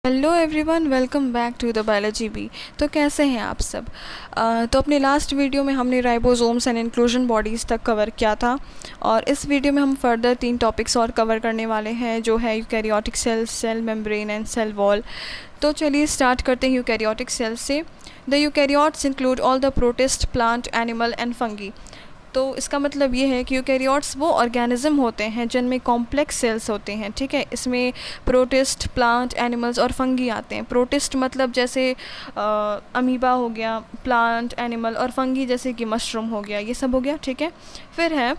Hello everyone, welcome back to the biology B. तो कैसे हैं आप सब। तो अपने लास्ट वीडियो में हमने राइबोसोम्स एंड इंक्लूजन बॉडीज़ तक कवर किया था और इस वीडियो में हम फर्दर 3 टॉपिक्स और कवर करने वाले हैं, जो है eukaryotic cell, cell membrane and cell wall. तो चलिए स्टार्ट करते हैं यूकैरियोटिक सेल से। The eukaryotes include all the protist, plant, animal and fungi. तो इसका मतलब ये है कि यूकैरियोट्स वो ऑर्गेनिज्म होते हैं जिनमें कॉम्प्लेक्स सेल्स होते हैं, ठीक है। इसमें प्रोटिस्ट, प्लांट, एनिमल्स और फंगी आते हैं। प्रोटिस्ट मतलब जैसे अमीबा हो गया, प्लांट, एनिमल, और फंगी जैसे कि मशरूम हो गया, ये सब हो गया, ठीक है। फिर है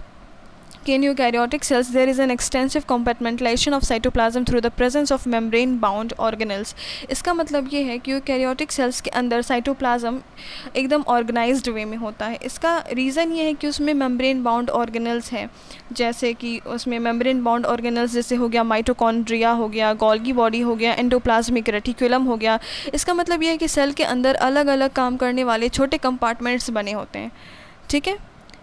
कि in eukaryotic cells there is an extensive compartmentalization of cytoplasm through the presence of membrane bound organelles। इसका मतलब ये है कि यूकैरियोटिक सेल्स के अंदर साइटोप्लाज्म एकदम ऑर्गेनाइज्ड वे में होता है। इसका रीज़न ये है कि उसमें मेम्ब्रेन बाउंड ऑर्गेनल्स हैं, जैसे कि उसमें मेम्ब्रेन बाउंड ऑर्गेनल्स जैसे हो गया माइटोकॉन्ड्रिया हो गया, गोल्गी बॉडी हो गया, एंडोप्लाज्मिक रेटिकुलम हो गया। इसका मतलब ये है कि सेल के अंदर अलग अलग काम करने वाले छोटे कंपार्टमेंट्स बने होते हैं, ठीक है।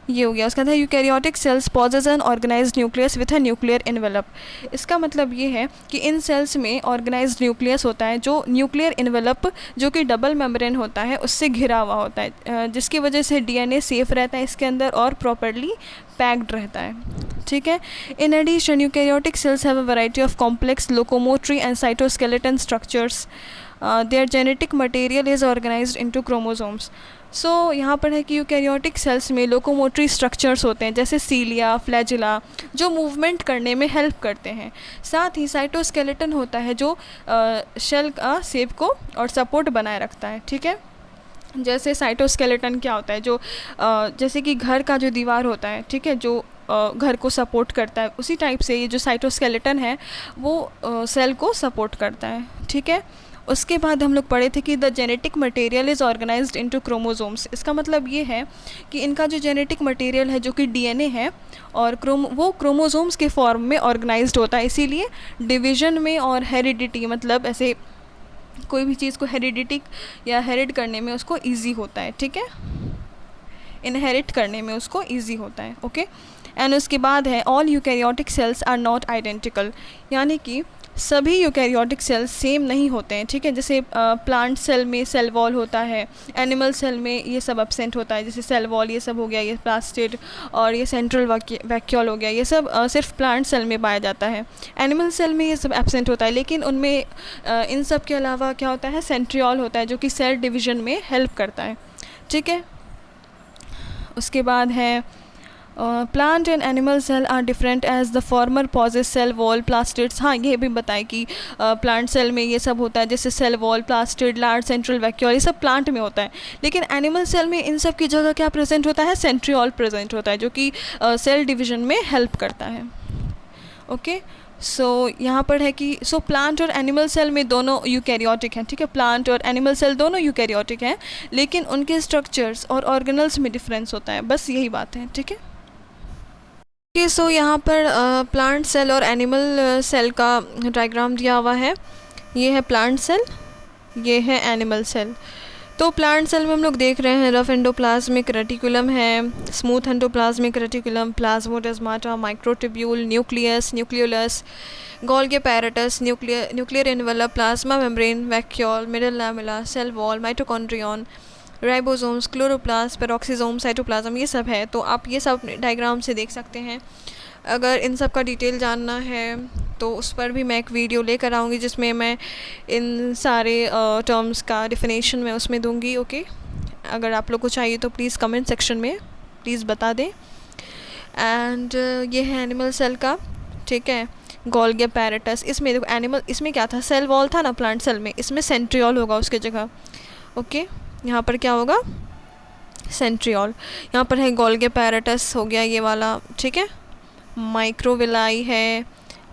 ये हो गया। उसका था eukaryotic cells possess an organised nucleus with a nuclear envelope. इसका मतलब ये है कि इन सेल्स में ऑर्गेनाइज्ड न्यूक्लियस होता है, जो न्यूक्लियर इन्वेलप जो कि डबल मेम्ब्रेन होता है उससे घिरा हुआ होता है, जिसकी वजह से डीएनए सेफ रहता है इसके अंदर और प्रॉपरली पैक्ड रहता है, ठीक है। In addition eukaryotic cells have a variety of complex locomotory and cytoskeleton structures. Their genetic material is organised into chromosomes. So यहाँ पर है कि यूकैरियोटिक सेल्स में लोकोमोटरी स्ट्रक्चर्स होते हैं, जैसे सीलिया, फ्लैजिला, जो मूवमेंट करने में हेल्प करते हैं। साथ ही साइटोस्केलेटन होता है जो शेल का शेप को और सपोर्ट बनाए रखता है, ठीक है। जैसे साइटोस्केलेटन क्या होता है, जो जैसे कि घर का जो दीवार होता है, ठीक है, जो घर को सपोर्ट करता है, उसी टाइप से ये जो साइटोस्केलेटन है वो सेल को सपोर्ट करता है, ठीक है। उसके बाद हम लोग पढ़े थे कि the genetic material is organised into chromosomes. इसका मतलब ये है कि इनका जो जेनेटिक मटेरियल है, जो कि डीएनए है, और वो क्रोमोसोम्स के फॉर्म में ऑर्गेनाइज्ड होता है। इसीलिए डिवीजन में और हेरिडिटी, मतलब ऐसे कोई भी चीज़ को हेरिडिटी या हेरिड करने में उसको ईजी होता है, ठीक है, इनहेरिट करने में उसको ईजी होता है, ओके। एंड उसके बाद है all eukaryotic cells are not identical, यानी कि सभी यूकैरियोटिक सेल्स सेम नहीं होते हैं, ठीक है। जैसे प्लांट सेल में सेल वॉल होता है, एनिमल सेल में ये सब एब्सेंट होता है, जैसे सेल वॉल ये सब हो गया, ये प्लास्टिड और ये सेंट्रल वैक्यूल हो गया, ये सब सिर्फ प्लांट सेल में पाया जाता है। एनिमल सेल में ये सब एब्सेंट होता है, लेकिन उनमें इन सब के अलावा क्या होता है, सेंट्रियोल होता है, जो कि सेल डिवीज़न में हेल्प करता है, ठीक है। उसके बाद है plant and animal cell are different as the former possess cell wall, plastids. हाँ, ये भी बताएं कि प्लांट सेल में ये सब होता है, जैसे cell wall, plastid, large central vacuole, ये सब प्लांट में होता है। लेकिन एनिमल सेल में इन सब की जगह क्या प्रेजेंट होता है, सेंट्रियोल प्रेजेंट होता है, जो कि सेल डिवीज़न में हेल्प करता है, ओके। सो यहाँ पर है कि प्लांट और एनिमल सेल में दोनों यूकैरियोटिक हैं, ठीक है। प्लांट और एनिमल सेल दोनों यूकैरियोटिक हैं, लेकिन उनके स्ट्रक्चर्स और ऑर्गेनल्स में डिफरेंस होता है, बस यही बात है, ठीक है। ओके, सो यहाँ पर प्लांट सेल और एनिमल सेल का डायग्राम दिया हुआ है। ये है प्लांट सेल, ये है एनिमल सेल। तो प्लांट सेल में हम लोग देख रहे हैं रफ एंडोप्लाज्मिक रेटिकुलम है, smooth endoplasmic reticulum, plasmodesmata, microtubule, nucleus, nucleolus, Golgi apparatus, nuclear envelope, plasma membrane, vacuole, middle lamella, cell wall, mitochondrion, ribosomes, chloroplast, peroxisome, cytoplasm, ये सब है। तो आप ये सब डायग्राम से देख सकते हैं। अगर इन सब का डिटेल जानना है तो उस पर भी मैं एक वीडियो लेकर आऊँगी, जिसमें मैं इन सारे टर्म्स का डिफिनेशन मैं उसमें दूँगी, ओके। अगर आप लोग को चाहिए तो प्लीज़ कमेंट सेक्शन में प्लीज़ बता दें। एंड ये है एनिमल सेल का, ठीक है, गोल्गी apparatus। इसमें देखो एनिमल, इसमें क्या था, सेल वॉल था ना प्लांट सेल में, इसमें सेंट्रियोल होगा उसकी जगह, ओके। यहाँ पर क्या होगा, सेंट्रियोल। यहाँ पर है गोल्गी apparatus हो गया ये वाला, ठीक है। माइक्रोविलाई है,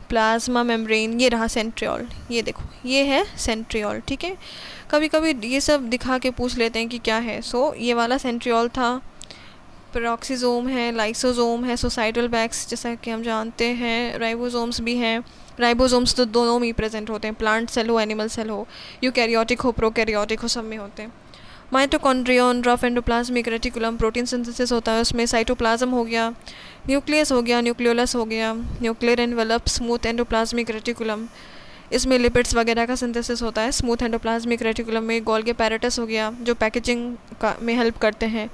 प्लाज्मा मेम्ब्रेन, ये रहा सेंट्रियोल, ये देखो ये है सेंट्रियोल, ठीक है। कभी कभी ये सब दिखा के पूछ लेते हैं कि क्या है। ये वाला सेंट्रियोल था। पेरोक्सिसोम है, लाइसोसोम है, सोसाइटल बैग्स जैसा कि हम जानते हैं, राइबोसोम्स भी हैं। राइबोसोम्स तो दोनों में ही प्रेजेंट होते हैं, प्लांट सेल हो, एनिमल सेल हो, यूकैरियोटिक हो, प्रोकैरियोटिक हो, सब में होते हैं। Mitochondrion, rough endoplasmic reticulum, protein synthesis होता है उसमें, साइटोप्लाज्म हो गया, न्यूक्लियस हो गया, न्यूक्लियोलस हो गया, nuclear envelope, smooth endoplasmic reticulum, इसमें लिपिड्स वगैरह का सिंथेसिस होता है। स्मूथ एंडोप्लाज्मिक रेटिकुलम में गोल्गी पैरेटस हो गया जो पैकेजिंग का में हेल्प करते हैं,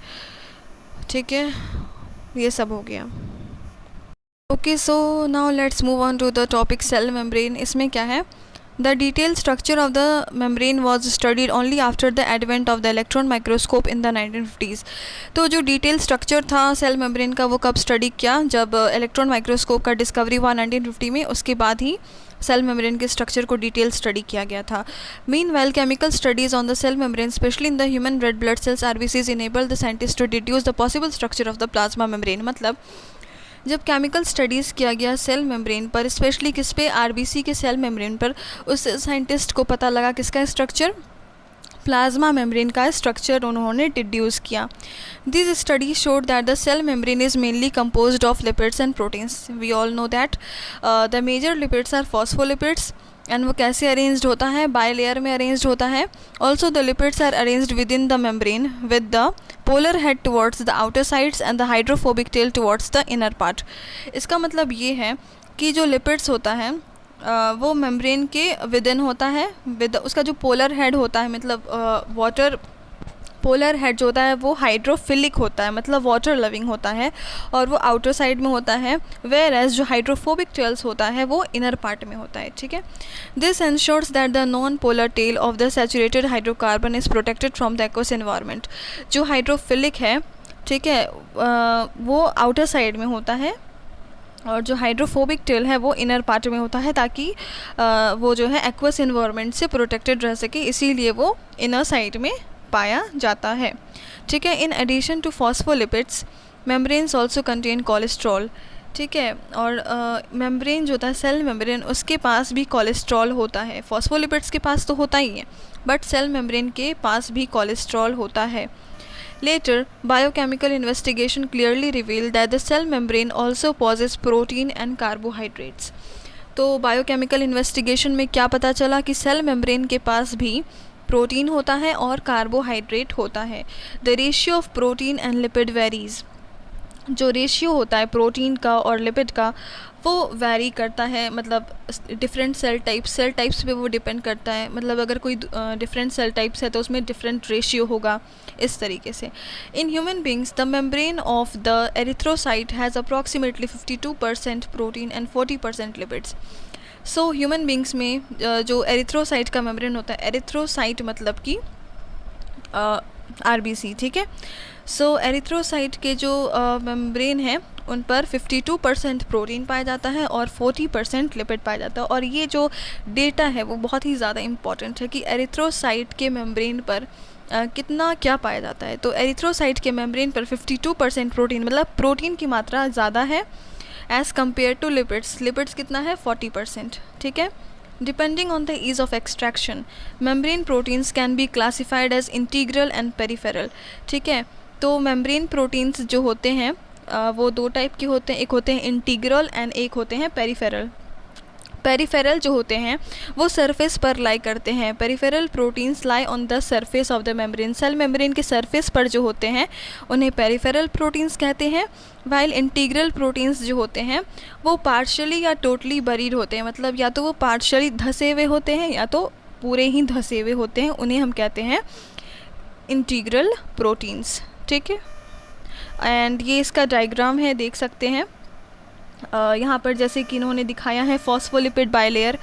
ठीक है, ये सब हो गया। Okay, so now let's move on to the topic cell membrane. इसमें क्या है, the detailed structure of the membrane was studied only after the advent of the electron microscope in the 1950s। तो जो डिटेल स्ट्रक्चर था cell membrane का वो कब study किया, जब इलेक्ट्रॉन माइक्रोस्कोप का डिस्कवरी हुआ 1950 में, उसके बाद ही सेल मेम्ब्रेन के स्ट्रक्चर को डिटेल स्टडी किया गया था। Meanwhile chemical studies on the cell membrane especially in the human red blood cells RBCs enable the scientist to deduce the possible structure of the plasma membrane. मतलब जब chemical studies किया गया cell membrane पर, specially किस पे, RBC के cell membrane पर, उस साइंटिस्ट को पता लगा किसका स्ट्रक्चर, प्लाज्मा मेम्ब्रेन का स्ट्रक्चर उन्होंने डिड्यूस किया। This study showed that the cell membrane is mainly composed of lipids and proteins. We all know that the major lipids are phospholipids, and वो कैसे अरेंज्ड होता है, बाय लेयर में arranged होता है। Also the lipids are arranged within the membrane with the polar head towards the outer sides and the hydrophobic tail towards the inner part. इसका मतलब ये है कि जो लिपिड्स होता है वो मेम्ब्रेन के विद इन होता है, विद उसका जो पोलर हेड होता है, मतलब वाटर पोलर हेड जो होता है वो हाइड्रोफिलिक होता है, मतलब वाटर लविंग होता है, और वो आउटर साइड में होता है, वेयर एज जो हाइड्रोफोबिक टेल्स होता है वो इनर पार्ट में होता है, ठीक है। This ensures that the non polar tail of the saturated hydrocarbon is protected from the aqueous environment. जो हाइड्रोफिलिक है, ठीक है, वो आउटर साइड में होता है, और जो हाइड्रोफोबिक टेल है वो इनर पार्ट में होता है, ताकि वो जो है एक्वस एनवायरनमेंट से प्रोटेक्टेड रह सके, इसीलिए वो इनर साइड में पाया जाता है, ठीक है। In addition to phospholipids membranes also contain cholesterol, ठीक है, और मेम्ब्रेन जो होता है सेल मेम्ब्रेन, उसके पास भी कोलेस्ट्रॉल होता है। फॉस्फोलिपिड्स के पास तो होता ही है, बट सेल मेम्ब्रेन के पास भी कोलेस्ट्रॉल होता है। Later, biochemical investigation clearly revealed that the cell membrane also possesses protein and carbohydrates. तो बायोकेमिकल इन्वेस्टिगेशन में क्या पता चला कि सेल मेम्ब्रेन के पास भी प्रोटीन होता है और कार्बोहाइड्रेट होता है। The ratio of protein and lipid varies. जो रेशियो होता है प्रोटीन का और लिपिड का वो वैरी करता है, मतलब डिफरेंट सेल टाइप्स पे वो डिपेंड करता है। मतलब अगर कोई डिफरेंट सेल टाइप्स है तो उसमें डिफरेंट रेशियो होगा, इस तरीके से। In human beings the membrane of the erythrocyte has approximately 52% protein and 40% lipids. So human beings में जो एरिथ्रोसाइट का मेम्ब्रेन होता है, एरिथ्रोसाइट मतलब कि आरबीसी, ठीक है। सो एरिथ्रोसाइट के जो मेम्ब्रेन है उन पर 52% प्रोटीन पाया जाता है और 40% लिपिड पाया जाता है। और ये जो डेटा है वो बहुत ही ज़्यादा इम्पॉर्टेंट है कि एरिथ्रोसाइट के मेम्ब्रेन पर कितना क्या पाया जाता है। तो एरिथ्रोसाइट के मेम्ब्रेन पर 52% प्रोटीन, मतलब प्रोटीन की मात्रा ज़्यादा है as compare to lipids. Lipids कितना है, 40%, ठीक है। Depending on the ease of extraction, membrane proteins can be classified as integral and peripheral, ठीक है। तो membrane proteins जो होते हैं वो दो टाइप के होते हैं, एक होते हैं इंटीग्रल एंड एक होते हैं पेरिफेरल। पेरिफेरल जो होते हैं वो सरफेस पर लाई करते हैं। Peripheral proteins lie on the surface of the membrane. Cell membrane के सरफेस पर जो होते हैं उन्हें पेरिफेरल प्रोटीन्स कहते हैं। वाइल इंटीग्रल प्रोटीन्स जो होते हैं वो पार्शियली या टोटली बरीड होते हैं, मतलब या तो वो पार्शियली धसे हुए होते हैं या तो पूरे ही धसे हुए होते हैं, उन्हें हम कहते हैं इंटीग्रल प्रोटीन्स, ठीक है। एंड ये इसका डायग्राम है, देख सकते हैं यहाँ पर, जैसे कि इन्होंने दिखाया है फॉस्फोलिपिड बायलेयर,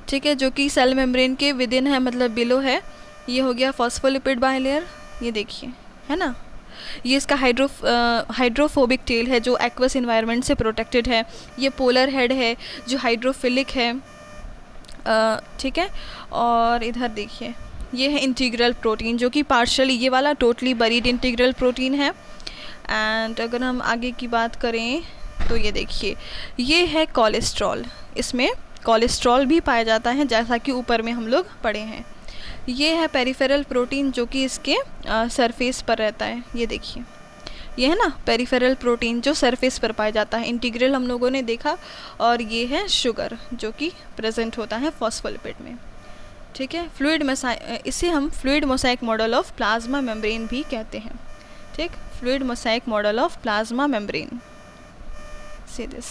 ठीक है, जो कि सेल मेम्ब्रेन के विद इन है, मतलब बिलो है। ये हो गया फॉस्फोलिपिड बायलेयर, ये देखिए, है ना। ये इसका हाइड्रोफोबिक टेल है जो एक्वस एनवायरनमेंट से प्रोटेक्टेड है। ये पोलर हेड है जो हाइड्रोफिलिक है, ठीक है। और इधर देखिए ये है इंटीग्रल प्रोटीन जो कि पार्शियली, ये वाला टोटली बरीड इंटीग्रल प्रोटीन है। एंड अगर हम आगे की बात करें तो ये देखिए ये है कोलेस्ट्रॉल, इसमें कोलेस्ट्रॉल भी पाया जाता है जैसा कि ऊपर में हम लोग पढ़े हैं। ये है पेरिफेरल प्रोटीन जो कि इसके सरफेस पर रहता है, ये देखिए ये है ना पेरिफेरल प्रोटीन जो सरफेस पर पाया जाता है। इंटीग्रल हम लोगों ने देखा, और ये है शुगर जो कि प्रेजेंट होता है फॉस्फोलिपिड में, ठीक है। इसे हम fluid mosaic model of plasma membrane भी कहते हैं, ठीक। Fluid mosaic model of plasma membrane, see this,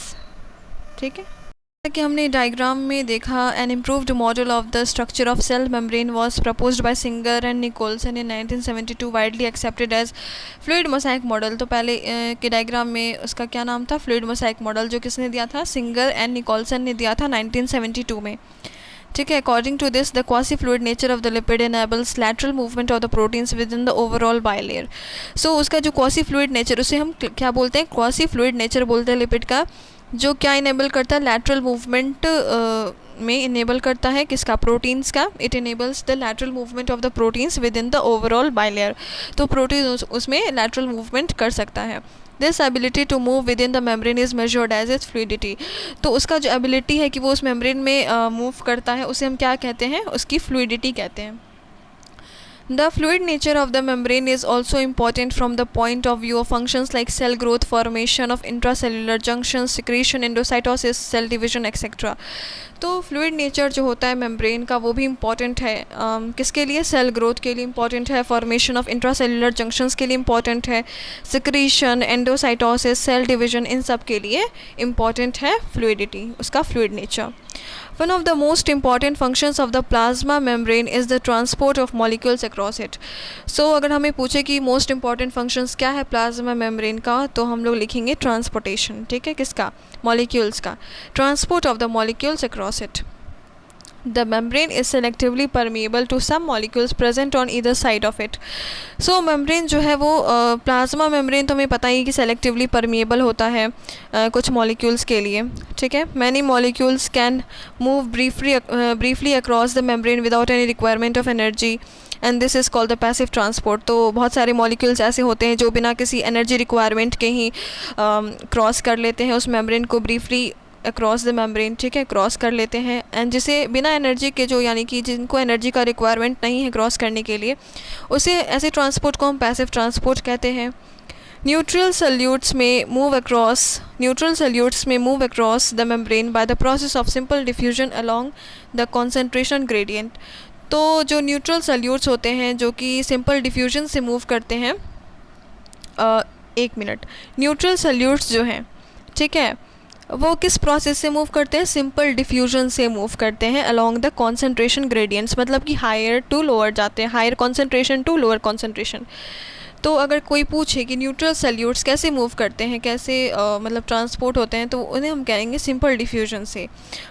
ठीक है। कि हमने डायग्राम में देखा, an improved model of the structure of cell membrane was proposed by Singer and Nicolson in 1972, widely accepted as fluid mosaic model. तो पहले के diagram में उसका क्या नाम था, फ्लूइड मोज़ाइक मॉडल, जो किसने दिया था, सिंगर एंड निकोलसन ने दिया था 1972 में। ठीक है, according to this the quasi fluid nature of the lipid enables lateral movement of the proteins within the overall bilayer. So उसका जो क्वासी फ्लूइड नेचर, उसे हम क्या बोलते हैं, क्वासी फ्लूइड नेचर बोलते हैं लिपिड का, जो क्या इनेबल करता है, लैटरल मूवमेंट में इनेबल करता है किसका, प्रोटीन्स का। It enables the lateral movement of the proteins within the overall bilayer. तो प्रोटीन उसमें लैटरल मूवमेंट कर सकता है। This ability to move within the membrane is measured as its fluidity. तो उसका जो एबिलिटी है कि वो उस मेम्ब्रेन में मूव करता है, उसे हम क्या कहते हैं, उसकी फ्लूइडिटी कहते हैं। The fluid nature of the membrane is also important from the point of view of functions like cell growth, formation of intracellular junctions, secretion, endocytosis, cell division, etc. तो फ्लूइड नेचर जो होता है membrane का, वो भी important है किसके लिए, सेल ग्रोथ के लिए इम्पॉर्टेंट है, फॉर्मेशन ऑफ इंट्रासेलुलर जंक्शंस के लिए इम्पॉर्टेंट है, सिक्रीशन, एंडोसाइटोसिस, सेल डिवीजन, इन सब के लिए इम्पॉर्टेंट है फ्लूइडिटी, उसका fluid nature. One of the most important functions of the plasma membrane is the transport of molecules across it. So अगर हमें पूछे कि most important functions क्या है प्लाज्मा मेम्ब्रेन का, तो हम लोग लिखेंगे ट्रांसपोर्टेशन। ठीक है, किसका, मॉलिक्यूल्स का, transport of the molecules across it. The membrane is selectively permeable to some molecules present on either side of it. So membrane जो है वो प्लाज्मा मेम्ब्रेन तो हमें पता ही कि selectively permeable होता है कुछ molecules के लिए। ठीक है, many molecules can move briefly across the membrane without any requirement of energy and this is called the passive transport. तो बहुत सारे मॉलिक्यूल्स ऐसे होते हैं जो बिना किसी एनर्जी रिक्वायरमेंट के ही क्रॉस कर लेते हैं उस मेम्ब्रेन को, ब्रीफली अक्रॉस द मेम्ब्रेन। ठीक है, क्रॉस कर लेते हैं, एंड जिसे बिना एनर्जी के, जो यानी कि जिनको एनर्जी का रिक्वायरमेंट नहीं है क्रॉस करने के लिए, उसे ऐसे ट्रांसपोर्ट को हम पैसिव ट्रांसपोर्ट कहते हैं। न्यूट्रल सल्यूट्स में move across the membrane by the process of simple diffusion along the concentration gradient. तो जो न्यूट्रल सल्यूट्स होते हैं जो कि सिंपल डिफ्यूजन से मूव करते हैं, एक मिनट, न्यूट्रल सल्यूट्स जो हैं, ठीक है, वो किस प्रोसेस से मूव करते हैं, सिंपल डिफ्यूजन से मूव करते हैं अलोंग द कॉन्सेंट्रेशन ग्रेडियंट्स, मतलब कि हायर टू लोअर जाते हैं, higher concentration to lower concentration. तो अगर कोई पूछे कि न्यूट्रल सल्यूट्स कैसे मूव करते हैं, कैसे मतलब ट्रांसपोर्ट होते हैं, तो उन्हें हम कहेंगे सिंपल डिफ्यूजन से,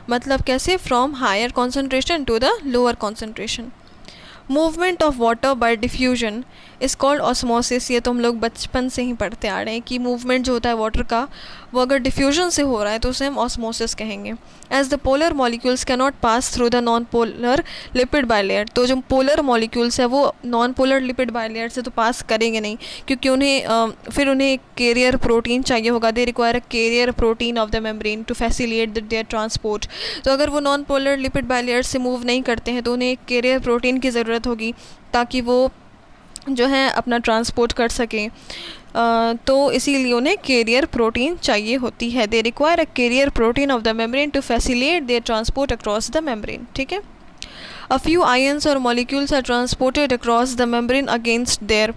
मतलब कैसे, from higher concentration to the lower concentration. Movement of water by diffusion is called osmosis. ये तो हम लोग बचपन से ही पढ़ते आ रहे हैं कि मूवमेंट जो होता है वाटर का, वो अगर डिफ्यूजन से हो रहा है तो उसे हम ऑस्मोसिस कहेंगे। As the polar molecules can not pass through the non polar lipid bilayer. तो जो पोलर मॉलिक्यूल्स है वो नॉन पोलर लिपिड बायलेयर से तो पास करेंगे नहीं, क्योंकि फिर उन्हें कैरियर प्रोटीन चाहिए होगा। They require a carrier protein of the membrane to facilitate their transport. तो अगर वो नॉन पोलर लिपिड बायलेयर से मूव नहीं करते हैं तो उन्हें एक कैरियर प्रोटीन की ज़रूरत होगी ताकि वो जो है अपना ट्रांसपोर्ट कर सकें। तो इसीलिए उन्हें कैरियर प्रोटीन चाहिए होती है। They require a carrier protein of the membrane to facilitate their transport across the membrane. ठीक है, अ फ्यू आयंस और molecules are transported across the membrane against their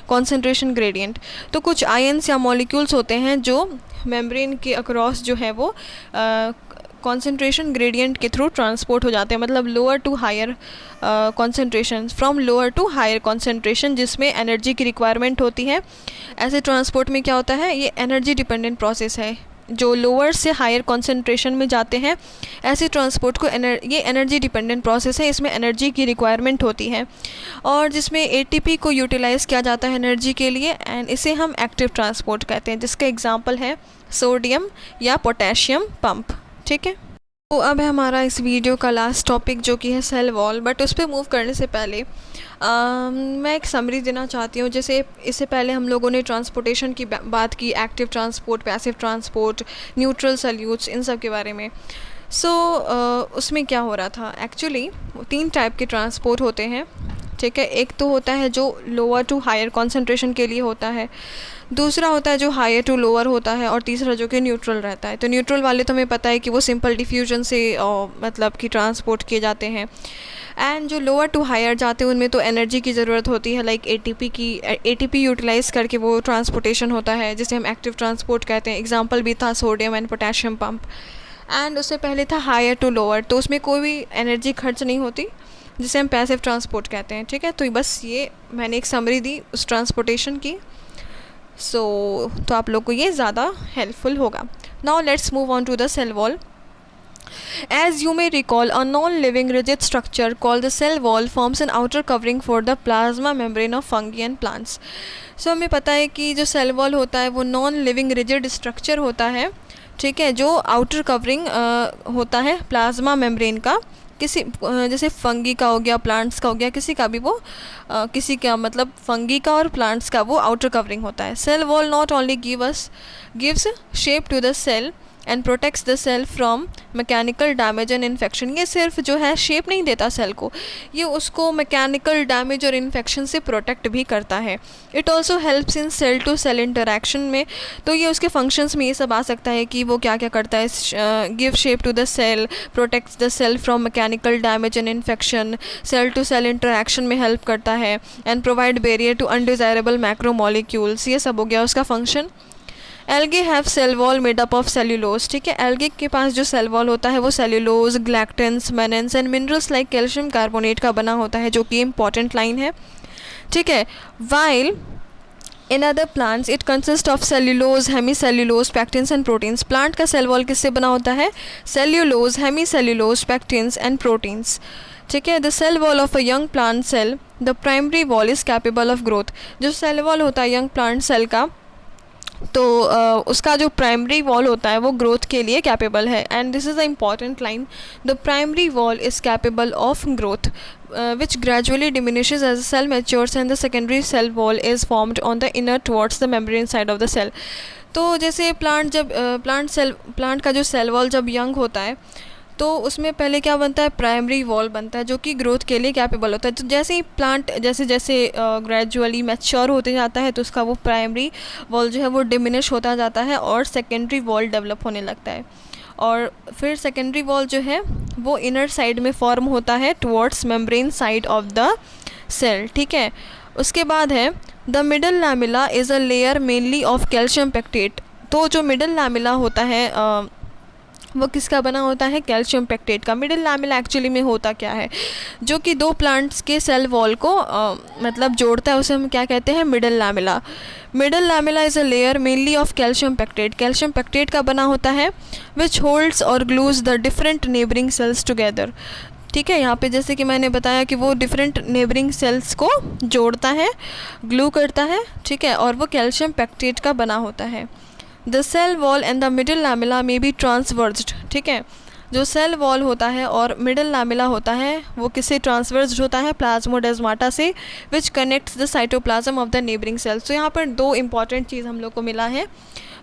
concentration gradient. तो कुछ आयंस या molecules होते हैं जो मेम्ब्रेन के अक्रॉस जो है वो कॉन्सेंट्रेशन ग्रेडियंट के थ्रू ट्रांसपोर्ट हो जाते हैं, मतलब lower to higher concentration, from lower to higher concentration, जिसमें एनर्जी की रिक्वायरमेंट होती है। ऐसे ट्रांसपोर्ट में क्या होता है, ये एनर्जी डिपेंडेंट प्रोसेस है। जो लोअर से हायर कॉन्सेंट्रेशन में जाते हैं, ऐसे ट्रांसपोर्ट को ये एनर्जी डिपेंडेंट प्रोसेस है, इसमें एनर्जी की रिक्वायरमेंट होती है और जिसमें एटीपी को यूटिलाइज़ किया जाता है एनर्जी के लिए, एंड इसे हम एक्टिव ट्रांसपोर्ट कहते हैं, जिसका एग्जांपल है सोडियम या पोटेशियम पंप। ठीक है, तो अब है हमारा इस वीडियो का लास्ट टॉपिक जो कि है सेल वॉल। बट उस पर मूव करने से पहले मैं एक समरी देना चाहती हूँ। जैसे इससे पहले हम लोगों ने ट्रांसपोर्टेशन की बात की, active transport, passive transport, neutral solutes, इन सब के बारे में। उसमें क्या हो रहा था, एक्चुअली 3 टाइप के ट्रांसपोर्ट होते हैं। ठीक है, एक तो होता है जो लोअर टू हायर कॉन्सेंट्रेशन के लिए होता है, दूसरा होता है जो हायर टू लोअर होता है, और तीसरा जो कि न्यूट्रल रहता है। तो न्यूट्रल वाले तो हमें पता है कि वो सिंपल डिफ्यूजन से मतलब कि ट्रांसपोर्ट किए जाते हैं, एंड जो लोअर टू हायर जाते हैं उनमें तो एनर्जी की ज़रूरत होती है, लाइक एटीपी यूटिलाइज़ करके वो ट्रांसपोर्टेशन होता है, जिसे हम एक्टिव ट्रांसपोर्ट कहते हैं। एग्जाम्पल भी था sodium and potassium pump. And उससे पहले था हायर टू लोअर, तो उसमें कोई भी एनर्जी खर्च नहीं होती, जिसे हम पैसिव ट्रांसपोर्ट कहते हैं, ठीक है। तो बस ये मैंने एक समरी दी उस ट्रांसपोर्टेशन की, तो आप लोग को ये ज़्यादा हेल्पफुल होगा। Now let's move on to the cell wall. As you may recall, a non-living rigid structure called the cell wall forms an outer covering for the plasma membrane of fungi and plants. So हमें पता है कि जो cell wall होता है वो non living rigid structure होता है, ठीक है, जो आउटर कवरिंग होता है प्लाज्मा मेम्ब्रेन का, किसी जैसे फंगी का हो गया, प्लांट्स का हो गया, किसी का भी वो किसी का मतलब फंगी का और प्लांट्स का वो आउटर कवरिंग होता है। Cell wall not only gives shape to the cell and protects the cell from mechanical damage and infection. ये सिर्फ जो है शेप नहीं देता सेल को, ये उसको मैकेनिकल डैमेज और इन्फेक्शन से प्रोटेक्ट भी करता है। It also helps in cell to cell interaction में, तो ये उसके फंक्शंस में ये सब आ सकता है कि वो क्या क्या करता है, give shape to the cell, protects the cell from mechanical damage and infection, cell to cell interaction में हेल्प करता है, and provide barrier to undesirable macromolecules. ये सब हो गया उसका function. Algae have cell wall made up of cellulose, ठीक है। एल्गे के पास जो सेल वॉल होता है वो cellulose, galactans, mannans and minerals like calcium carbonate का बना होता है, जो कि इंपॉर्टेंट लाइन है, ठीक है। While in other plants it consist of cellulose, hemicellulose, pectins and proteins. Plant का सेल वॉल किससे बना होता है? Cellulose, hemicellulose, pectins and proteins, ठीक है। The cell wall of a young plant cell, the primary wall is capable of growth. जो cell wall होता है यंग प्लांट सेल का, तो उसका जो प्राइमरी वॉल होता है वो ग्रोथ के लिए कैपेबल है। And this is the important line, the primary wall is capable of growth which gradually diminishes as the cell matures and the secondary cell wall is formed on the inner towards the membrane side of the cell। तो जैसे plant का जो cell wall जब young होता है तो उसमें पहले क्या बनता है? प्राइमरी वॉल बनता है, जो कि ग्रोथ के लिए कैपेबल होता है। तो जैसे ही प्लांट जैसे ग्रेजुअली मैच्योर होते जाता है तो उसका वो प्राइमरी वॉल जो है वो डिमिनिश होता जाता है और सेकेंडरी वॉल डेवलप होने लगता है। और फिर सेकेंडरी वॉल जो है वो इनर साइड में फॉर्म होता है towards membrane side of the cell, ठीक है। उसके बाद है the middle lamella is a layer mainly of calcium pectate. तो जो मिडल लैमिला होता है वो किसका बना होता है? कैल्शियम पेक्टेट का। मिडिल लैमिला एक्चुअली में होता क्या है? जो कि दो प्लांट्स के सेल वॉल को मतलब जोड़ता है, उसे हम क्या कहते हैं? Middle lamella. Middle lamella is a layer mainly of calcium pectate. Calcium pectate का बना होता है विच होल्ड्स और glues the different neighbouring cells together, ठीक है। यहाँ पे जैसे कि मैंने बताया कि वो डिफरेंट नेबरिंग सेल्स को जोड़ता है, ग्लू करता है, ठीक है, और वो कैल्शियम पेक्टेट का बना होता है। The cell wall and the middle lamella may be traversed, ठीक है। जो सेल वॉल होता है और मिडिल लैमिला होता है वो किससे ट्रांसवर्स्ड होता है? प्लाज्मोडेस्माटा से, which connects the cytoplasm of the neighbouring sales. तो यहाँ पर दो इंपॉर्टेंट चीज़ हम लोग को मिला है,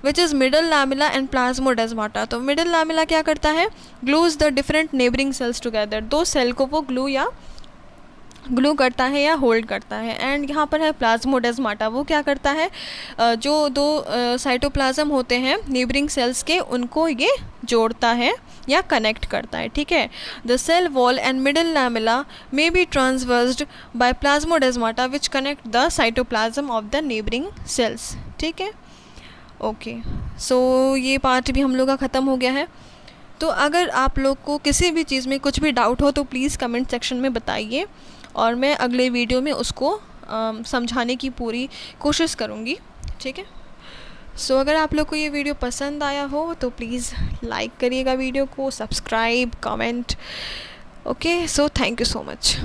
which is middle lamella and plasmodesmata. तो मिडिल लैमिला क्या करता है? Glues the different neighbouring cells together. दो सेल को वो ग्लू करता है या होल्ड करता है। एंड यहाँ पर है प्लाज्मोडेस्माटा, वो क्या करता है? जो दो साइटोप्लाज्म होते हैं नेबरिंग सेल्स के, उनको ये जोड़ता है या कनेक्ट करता है, ठीक है। The cell wall and middle lamella may be traversed by plasmodesmata which connect the cytoplasm of the neighbouring cells, ठीक है। ओके, सो ये पार्ट भी हम लोग का ख़त्म हो गया है। तो अगर आप लोग को किसी भी चीज़ में कुछ भी डाउट हो तो प्लीज़ कमेंट सेक्शन में बताइए और मैं अगले वीडियो में उसको समझाने की पूरी कोशिश करूँगी, ठीक है। सो अगर आप लोग को ये वीडियो पसंद आया हो तो प्लीज़ लाइक करिएगा वीडियो को, subscribe, comment. Okay, so thank you so much.